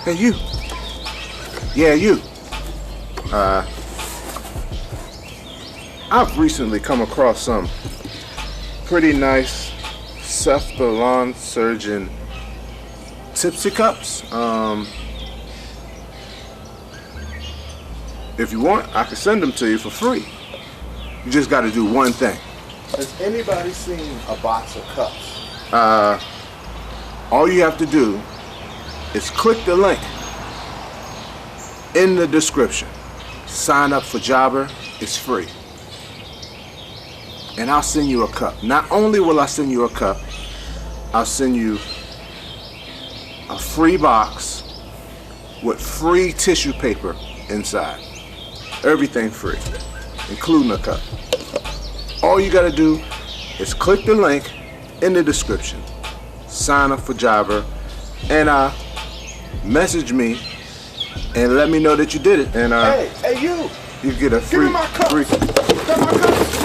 Hey, you. Yeah, you. I've recently come across some pretty nice Cephalon Surgeon Tipsy Cups. If you want, I can send them to you for free. You just got to do one thing. Has anybody seen a box of cups? All you have to do is click the link in the description. Sign up for Jobber. It's free. And I'll send you a cup. Not only will I send you a cup, I'll send you a free box with free tissue paper inside. Everything free, including a cup. All you gotta do is click the link in the description, sign up for Jobber, and message me and let me know that you did it. And hey, you! You get a free. Give me my cup. Got my cup.